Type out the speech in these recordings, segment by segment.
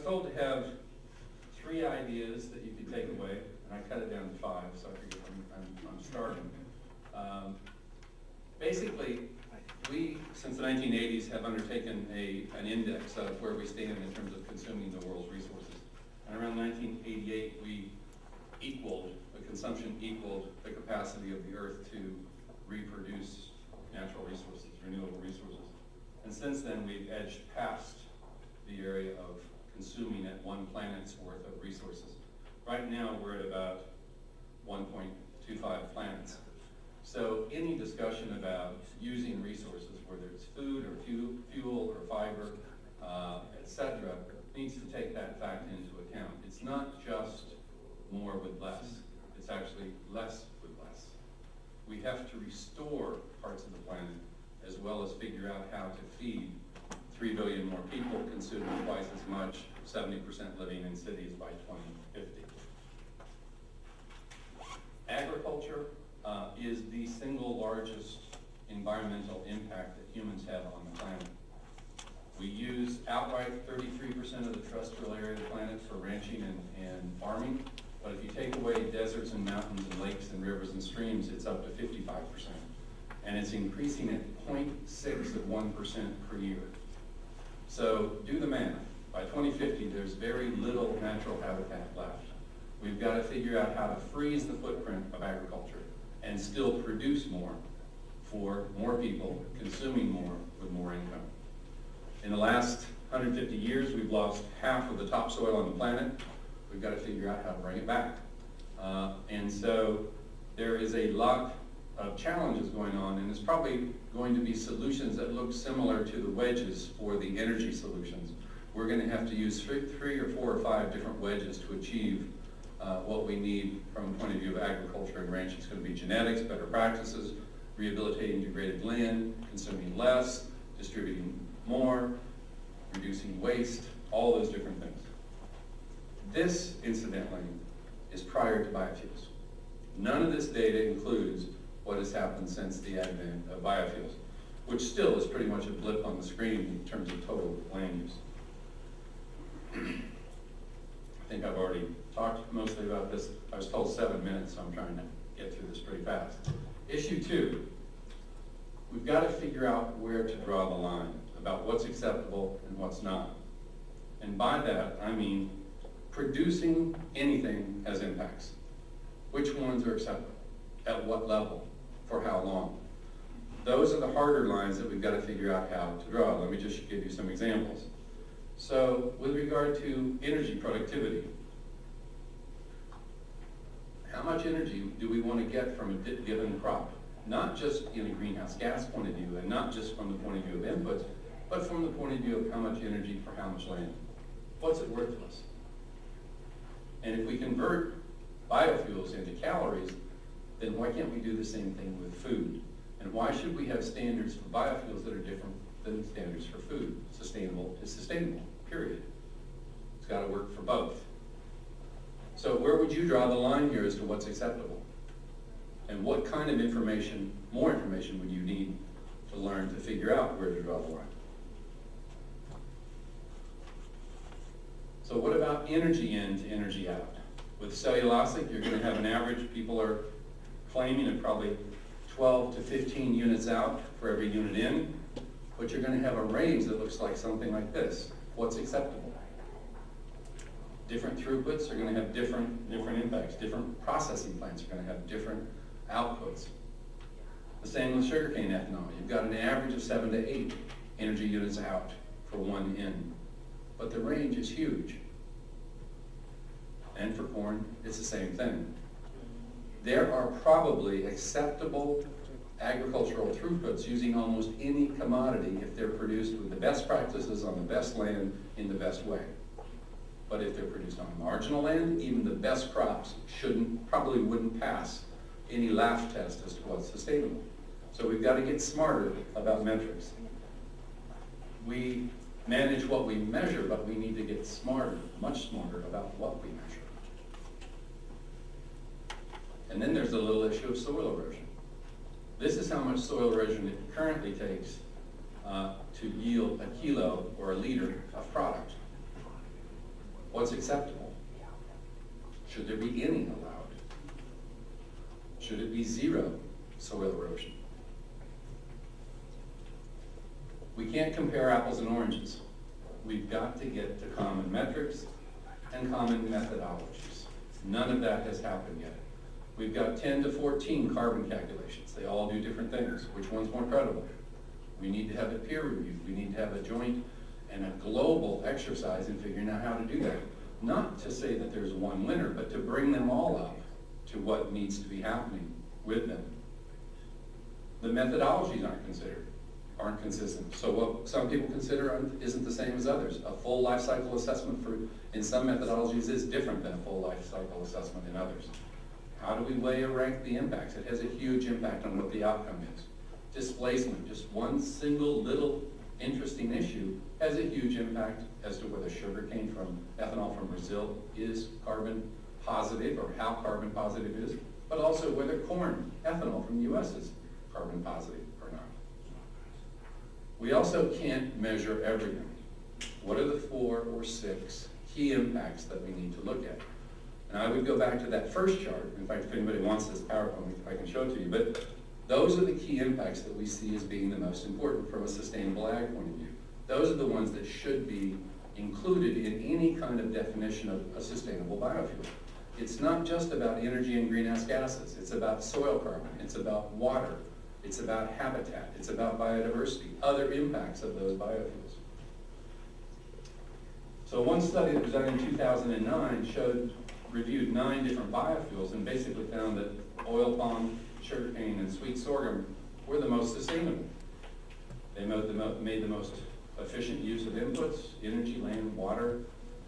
told to have 3 ideas that you could take away, and I cut it down to 5, so I figured I'm starting. Basically, we, since the 1980s, have undertaken an index of where we stand in terms of consuming the world's resources. And around 1988, the consumption equaled the capacity of the Earth to reproduce natural resources, renewable resources. And since then, we've edged past the area of consuming at one planet's worth of resources. Right now, we're at about 1.25 planets. So any discussion about using resources, whether it's food or fuel or fiber, etc., needs to take that fact into account. It's not just more with less. It's actually less with less. We have to restore parts of the planet as well as figure out how to feed 3 billion more people, consuming twice as much, 70% living in cities by 2050. Agriculture is the single largest environmental impact that humans have on the planet. We use outright 33% of the terrestrial area of the planet for ranching and farming, but if you take away deserts and mountains and lakes and rivers and streams, it's up to 55%. And it's increasing at 0.6 of 1% per year. So do the math. By 2050, there's very little natural habitat left. We've got to figure out how to freeze the footprint of agriculture and still produce more for more people, consuming more with more income. In the last 150 years, we've lost half of the topsoil on the planet. We've got to figure out how to bring it back. And so there is a lot of challenges going on, and there's probably going to be solutions that look similar to the wedges for the energy solutions. We're going to have to use 3 or 4 or 5 different wedges to achieve what we need from the point of view of agriculture and ranching. It's going to be genetics, better practices, rehabilitating degraded land, consuming less, distributing more, reducing waste, all those different things. This, incidentally, is prior to biofuels. None of this data includes what has happened since the advent of biofuels, which still is pretty much a blip on the screen in terms of total land use. I think I've already talked mostly about this. I was told 7 minutes, so I'm trying to get through this pretty fast. Issue 2, we've got to figure out where to draw the line about what's acceptable and what's not. And by that, I mean producing anything has impacts. Which ones are acceptable? At what level? For how long? Those are the harder lines that we've got to figure out how to draw. Let me just give you some examples. So with regard to energy productivity, how much energy do we want to get from a given crop? Not just in a greenhouse gas point of view, and not just from the point of view of inputs, but from the point of view of how much energy for how much land. What's it worth to us? And if we convert biofuels into calories, then why can't we do the same thing with food? And why should we have standards for biofuels that are different than standards for food? Sustainable is sustainable, period. It's got to work for both. So where would you draw the line here as to what's acceptable? And what kind of information, more information, would you need to learn to figure out where to draw the line? So what about energy in to energy out? With cellulosic, you're going to have an average, people are claiming at probably 12 to 15 units out for every unit in, but you're going to have a range that looks like something like this. What's acceptable? Different throughputs are going to have different impacts. Different processing plants are going to have different outputs. The same with sugarcane ethanol. You've got an average of 7 to 8 energy units out for one in, but the range is huge. And for corn, it's the same thing. There are probably acceptable agricultural throughputs using almost any commodity if they're produced with the best practices on the best land in the best way. But if they're produced on marginal land, even the best crops probably wouldn't pass any LAF test as to what's sustainable. So we've got to get smarter about metrics. We manage what we measure, but we need to get smarter, much smarter about what we measure. And then there's the little issue of soil erosion. This is how much soil erosion it currently takes to yield a kilo or a liter of product. What's acceptable? Should there be any allowed? Should it be zero soil erosion? We can't compare apples and oranges. We've got to get to common metrics and common methodologies. None of that has happened yet. We've got 10 to 14 carbon calculations. They all do different things. Which one's more credible? We need to have it peer reviewed. We need to have a joint and a global exercise in figuring out how to do that. Not to say that there's one winner, but to bring them all up to what needs to be happening with them. The methodologies aren't consistent. So what some people consider isn't the same as others. A full life cycle assessment in some methodologies is different than a full life cycle assessment in others. How do we weigh or rank the impacts? It has a huge impact on what the outcome is. Displacement, just one single little interesting issue, has a huge impact as to whether sugarcane from ethanol from Brazil is carbon positive or how carbon positive it is, but also whether corn ethanol from the US is carbon positive or not. We also can't measure everything. What are the 4 or 6 key impacts that we need to look at? And I would go back to that first chart. In fact, if anybody wants this PowerPoint, I can show it to you. But those are the key impacts that we see as being the most important from a sustainable ag point of view. Those are the ones that should be included in any kind of definition of a sustainable biofuel. It's not just about energy and greenhouse gases. It's about soil carbon. It's about water. It's about habitat. It's about biodiversity, other impacts of those biofuels. So one study that was done in 2009 reviewed 9 different biofuels and basically found that oil palm, sugarcane, and sweet sorghum were the most sustainable. They made the most efficient use of inputs, energy, land, water,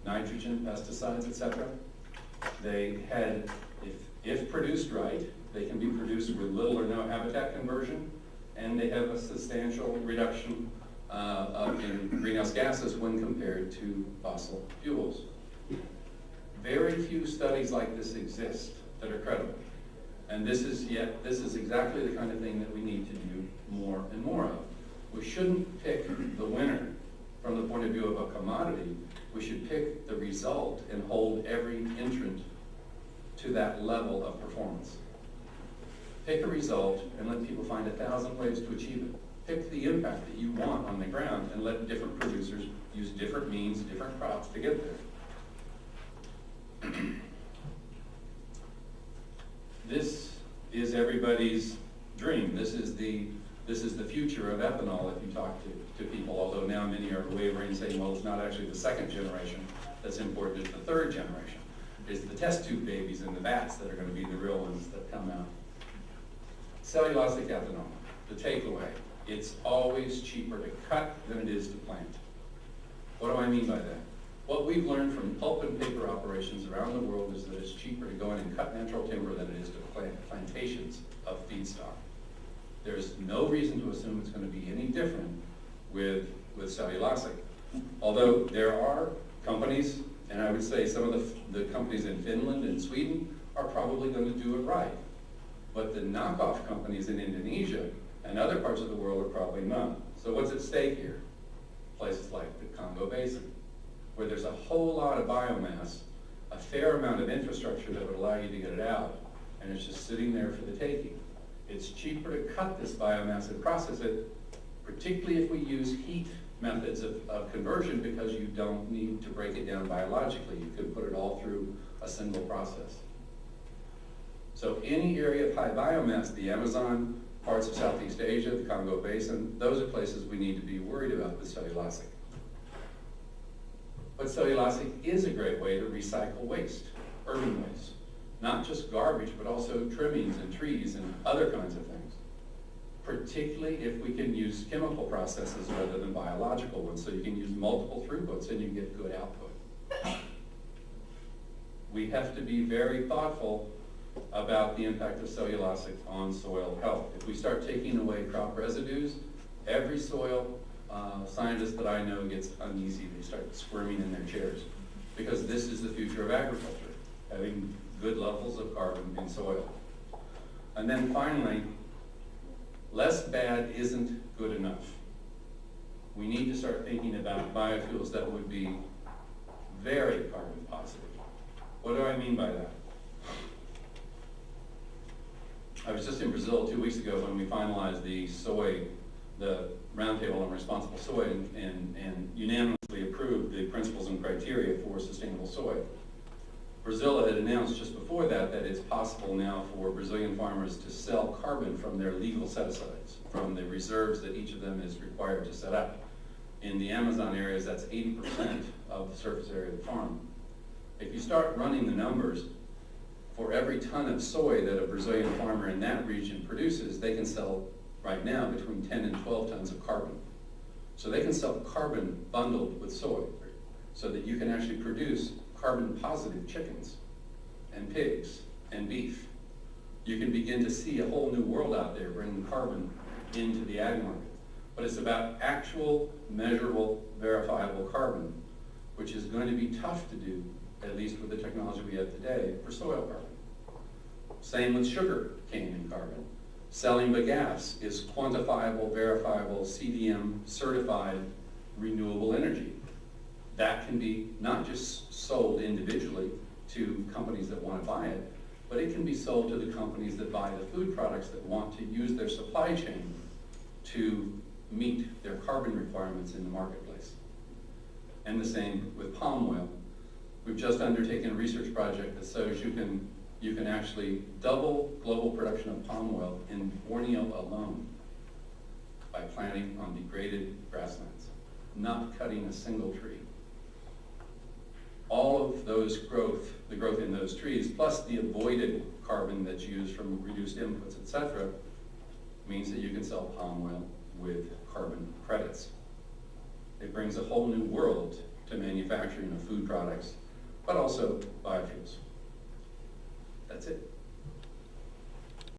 nitrogen, pesticides, etc. They had, if produced right, they can be produced with little or no habitat conversion, and they have a substantial reduction in greenhouse gases when compared to fossil fuels. Very few studies like this exist that are credible. And this is exactly the kind of thing that we need to do more and more of. We shouldn't pick the winner from the point of view of a commodity. We should pick the result and hold every entrant to that level of performance. Pick a result and let people find 1,000 ways to achieve it. Pick the impact that you want on the ground and let different producers use different means, different crops to get there. This is everybody's dream. This is the future of ethanol if you talk to people, although now many are wavering saying, well, it's not actually the second generation that's important, it's the third generation. It's the test tube babies and the bats that are going to be the real ones that come out. Cellulosic ethanol, the takeaway. It's always cheaper to cut than it is to plant. What do I mean by that? What we've learned from pulp and paper operations around the world is that it's cheaper to go in and cut natural timber than it is to plant plantations of feedstock. There's no reason to assume it's going to be any different with cellulosic. Although there are companies, and I would say some of the companies in Finland and Sweden are probably going to do it right. But the knockoff companies in Indonesia and other parts of the world are probably not. So what's at stake here? Places like the Congo Basin, where there's a whole lot of biomass, a fair amount of infrastructure that would allow you to get it out, and it's just sitting there for the taking. It's cheaper to cut this biomass and process it, particularly if we use heat methods of conversion, because you don't need to break it down biologically. You could put it all through a single process. So any area of high biomass, the Amazon, parts of Southeast Asia, the Congo Basin, those are places we need to be worried about with cellulosic. But cellulosic is a great way to recycle waste, urban waste. Not just garbage, but also trimmings and trees and other kinds of things. Particularly if we can use chemical processes rather than biological ones, so you can use multiple throughputs and you get good output. We have to be very thoughtful about the impact of cellulosic on soil health. If we start taking away crop residues, every soil scientist that I know gets uneasy. They start squirming in their chairs, because this is the future of agriculture, having good levels of carbon in soil. And then finally, less bad isn't good enough. We need to start thinking about biofuels that would be very carbon What do I mean by that? I was just in Brazil 2 weeks ago when we finalized the Roundtable on Responsible Soy, and unanimously approved the principles and criteria for sustainable soy. Brazil had announced just before that it's possible now for Brazilian farmers to sell carbon from their legal set-asides, from the reserves that each of them is required to set up. In the Amazon areas, that's 80% of the surface area of the farm. If you start running the numbers, for every ton of soy that a Brazilian farmer in that region produces, they can sell right now between 10 and 12 tons of carbon. So they can sell carbon bundled with soy, so that you can actually produce carbon positive chickens and pigs and beef. You can begin to see a whole new world out there bringing carbon into the ag market. But it's about actual, measurable, verifiable carbon, which is going to be tough to do, at least with the technology we have today, for soil carbon. Same with sugar cane carbon. Selling bagasse is quantifiable, verifiable, CDM certified renewable energy. That can be not just sold individually to companies that want to buy it, but it can be sold to the companies that buy the food products that want to use their supply chain to meet their carbon requirements in the marketplace. And the same with palm oil. We've just undertaken a research project that shows you can actually double global production of palm oil in Borneo alone by planting on degraded grasslands, not cutting a single tree. All of those the growth in those trees, plus the avoided carbon that's used from reduced inputs, etc., means that you can sell palm oil with carbon credits. It brings a whole new world to manufacturing of food products, but also biofuels.